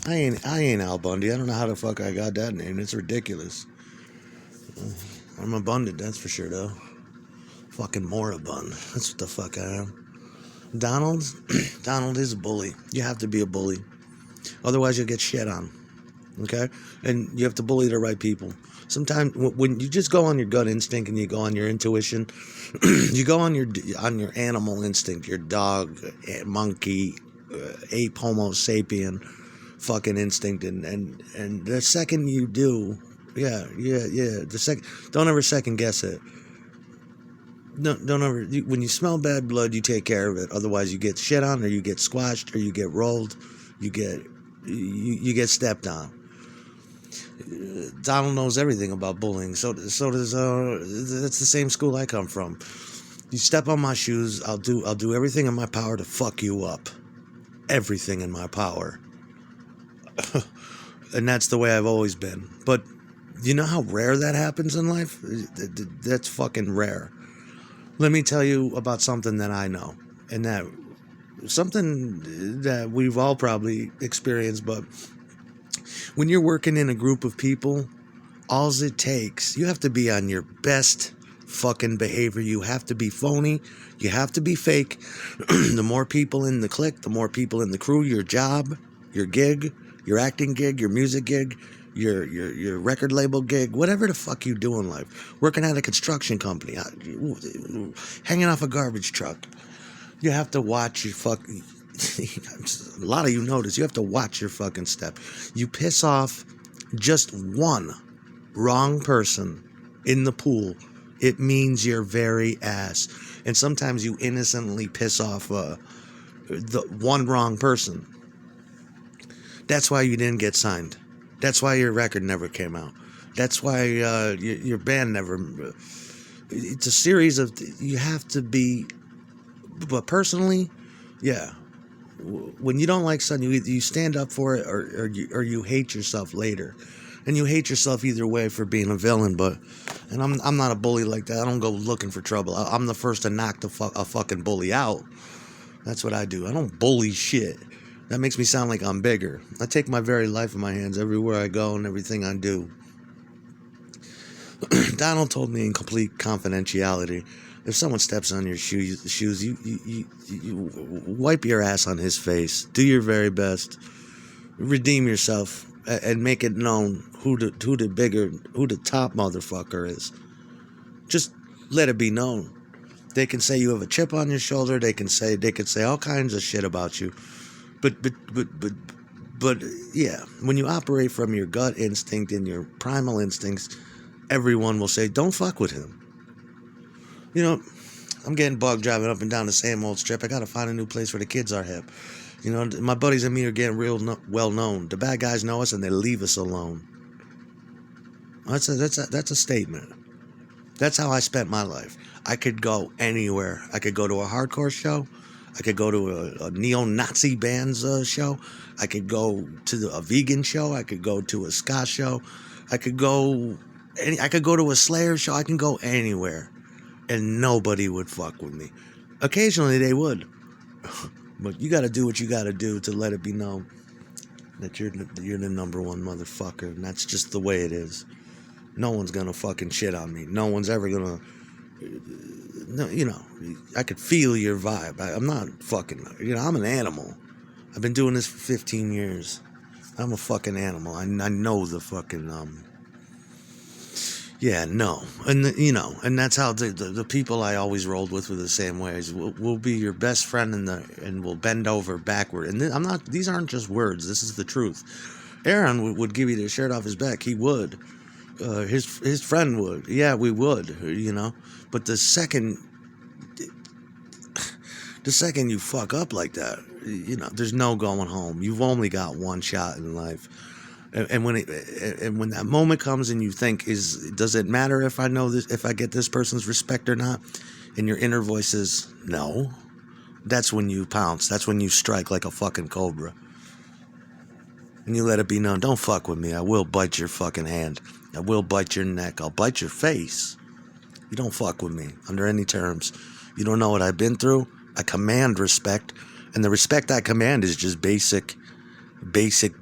I ain't Al Bundy. I don't know how the fuck I got that name. It's ridiculous. I'm abundant, that's for sure, though. Fucking moribund. That's what the fuck I am. Donald? Donald is a bully. You have to be a bully. Otherwise, you'll get shit on. Okay? And you have to bully the right people. Sometimes when you just go on your gut instinct and you go on your intuition, you go on your animal instinct, your dog, monkey, ape, Homo sapien, fucking instinct, and the second you do, yeah, don't ever second guess it. No, don't ever. When you smell bad blood, you take care of it. Otherwise, you get shit on, or you get squashed, or you get rolled, you get stepped on. Donald knows everything about bullying. So does that's the same school I come from. You step on my shoes, I'll do everything in my power to fuck you up. Everything in my power. And that's the way I've always been. But you know how rare that happens in life? That's fucking rare. Let me tell you about something that I know, and that something that we've all probably experienced, but when you're working in a group of people, all it takes, you have to be on your best fucking behavior. You have to be phony. You have to be fake. The more people in the clique, the more people in the crew, your job, your gig, your acting gig, your music gig, your record label gig, whatever the fuck you do in life. Working at a construction company, hanging off a garbage truck. You have to watch your fucking... A lot of you notice, you have to watch your fucking step. You piss off just one wrong person in the pool, it means you're very ass. And sometimes you innocently piss off the one wrong person. That's why you didn't get signed. That's why your record never came out. That's why your band never... It's a series of... You have to be... But personally, yeah. When you don't like something, you stand up for it, or you hate yourself later. And you hate yourself either way for being a villain, but... And I'm not a bully like that. I don't go looking for trouble. I'm the first to knock a fucking bully out. That's what I do. I don't bully shit. That makes me sound like I'm bigger. I take my very life in my hands everywhere I go and everything I do. Donald told me in complete confidentiality, if someone steps on your shoes, you wipe your ass on his face. Do your very best. Redeem yourself and make it known who the top motherfucker is. Just let it be known. They can say you have a chip on your shoulder. They can say all kinds of shit about you. But yeah, when you operate from your gut instinct and your primal instincts, everyone will say, don't fuck with him. You know, I'm getting bugged driving up and down the same old strip. I gotta find a new place where the kids are hip. You know, my buddies and me are getting real well known. The bad guys know us and they leave us alone. That's a statement. That's how I spent my life. I could go anywhere. I could go to a hardcore show. I could go to a neo-Nazi band's show. I could go to a vegan show. I could go to a ska show. I could go to a Slayer show. I can go anywhere, and nobody would fuck with me. Occasionally they would, but you got to do what you got to do to let it be known that you're the number one motherfucker, and that's just the way it is. No one's gonna fucking shit on me. No one's ever gonna... No, you know, I could feel your vibe. I'm not fucking... You know, I'm an animal. I've been doing this for 15 years. I'm a fucking animal. I know the fucking... Yeah, no. And, you know, and that's how the people I always rolled with were the same ways. We'll be your best friend and we'll bend over backward. And these aren't just words. This is the truth. Aaron would give you the shirt off his back. He would. His friend would. Yeah, we would, you know. But the second you fuck up like that, you know, there's no going home. You've only got one shot in life. And when that moment comes and you think, does it matter if I know this, if I get this person's respect or not? And your inner voice says no. That's when you pounce. That's when you strike like a fucking cobra. And you let it be known, don't fuck with me. I will bite your fucking hand. I will bite your neck. I'll bite your face. You don't fuck with me under any terms. You don't know what I've been through. I command respect. And the respect I command is just basic Basic.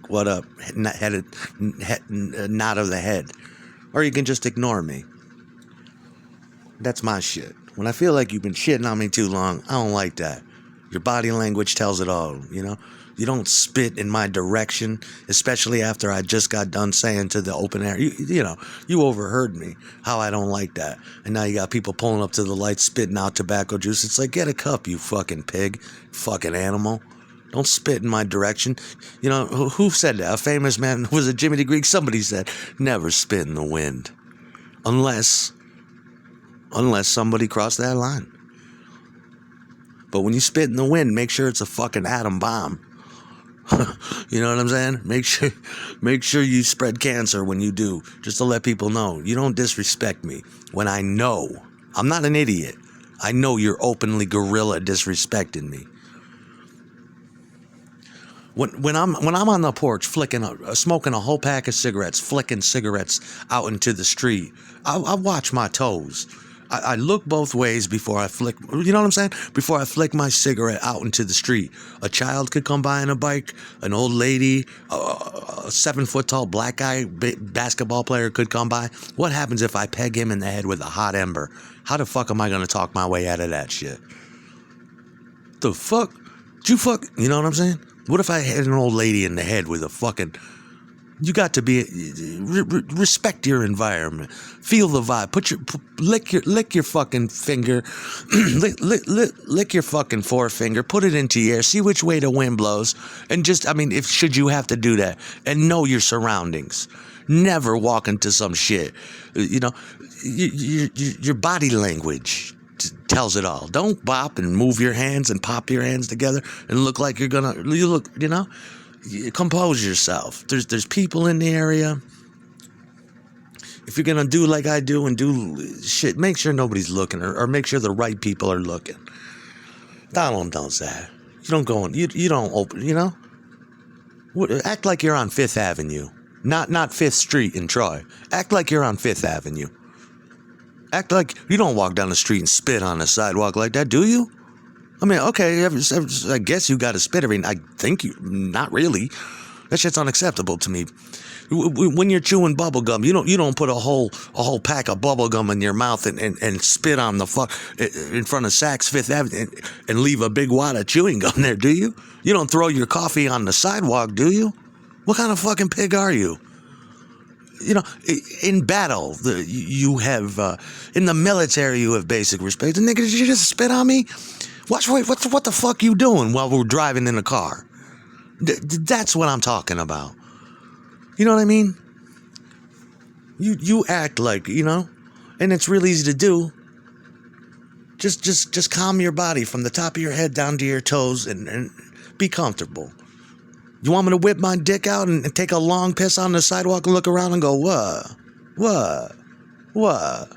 What up? Nod of the head. Or you can just ignore me. That's my shit. When I feel like you've been shitting on me too long, I don't like that. Your body language tells it all, you know? You don't spit in my direction, especially after I just got done saying to the open air. You overheard me, how I don't like that. And now you got people pulling up to the light, spitting out tobacco juice. It's like, get a cup, you fucking pig, fucking animal. Don't spit in my direction. You know, who said that? A famous man, was it Jimmy the Greek? Somebody said, never spit in the wind. Unless somebody crossed that line. But when you spit in the wind, make sure it's a fucking atom bomb. You know what I'm saying? Make sure you spread cancer when you do, just to let people know. You don't disrespect me when I know. I'm not an idiot. I know you're openly guerrilla disrespecting me. When I'm on the porch smoking a whole pack of cigarettes, flicking cigarettes out into the street, I watch my toes. I look both ways before I flick, you know what I'm saying? Before I flick my cigarette out into the street. A child could come by on a bike, an old lady, a 7-foot-tall black guy, basketball player could come by. What happens if I peg him in the head with a hot ember? How the fuck am I going to talk my way out of that shit? The fuck? You know what I'm saying? What if I hit an old lady in the head with a fucking... You got to be respect your environment. Feel the vibe. Lick your fucking finger. lick your fucking forefinger. Put it into your ear. See which way the wind blows. And just, should you have to do that, and know your surroundings. Never walk into some shit. You know, your body language tells it all. Don't bop and move your hands and pop your hands together and look like you know. Compose yourself. There's people in the area. If you're gonna do like I do and do shit, make sure nobody's looking, or make sure the right people are looking. Donald does that. You don't go and you don't open. You know, act like you're on Fifth Avenue, not 5th Street in Troy. Act like you're on 5th Avenue. Act like you don't walk down the street and spit on the sidewalk like that, do you? Okay, I guess you got to spit I think you, not really. That shit's unacceptable to me. When you're chewing bubble gum, you don't put a whole pack of bubble gum in your mouth and spit on the fuck in front of Saks Fifth Avenue and leave a big wad of chewing gum there, do you? You don't throw your coffee on the sidewalk, do you? What kind of fucking pig are you? You know, in battle, you have, in the military, you have basic respect. And nigga, did you just spit on me? What the fuck you doing while we're driving in the car? That's what I'm talking about. You know what I mean? You act like, you know, and it's real easy to do. Just calm your body from the top of your head down to your toes and be comfortable. You want me to whip my dick out and take a long piss on the sidewalk and look around and go, what? Well,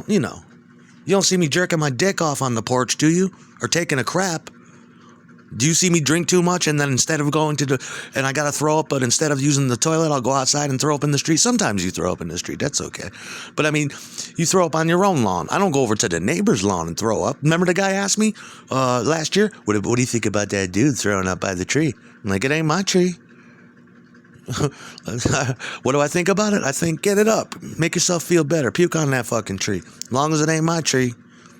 you know. You don't see me jerking my dick off on the porch, do you? Or taking a crap? Do you see me drink too much and then instead of going and I gotta throw up, but instead of using the toilet, I'll go outside and throw up in the street? Sometimes you throw up in the street, that's okay. But you throw up on your own lawn. I don't go over to the neighbor's lawn and throw up. Remember the guy asked me last year, what do you think about that dude throwing up by the tree? I'm like, it ain't my tree. What do I think about it? I think, get it up. Make yourself feel better. Puke on that fucking tree. As long as it ain't my tree.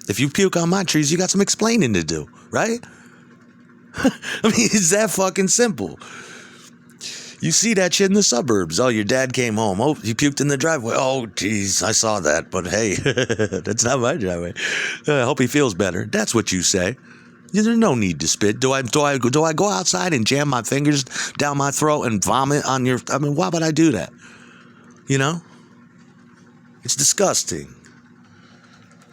If you puke on my trees, you got some explaining to do, right? It's that fucking simple. You see that shit in the suburbs. Oh, your dad came home. Oh, he puked in the driveway. Oh, geez, I saw that. But hey, that's not my driveway. I hope he feels better. That's what you say. There's no need to spit. Do I go outside and jam my fingers down my throat and vomit on your... why would I do that? You know? It's disgusting.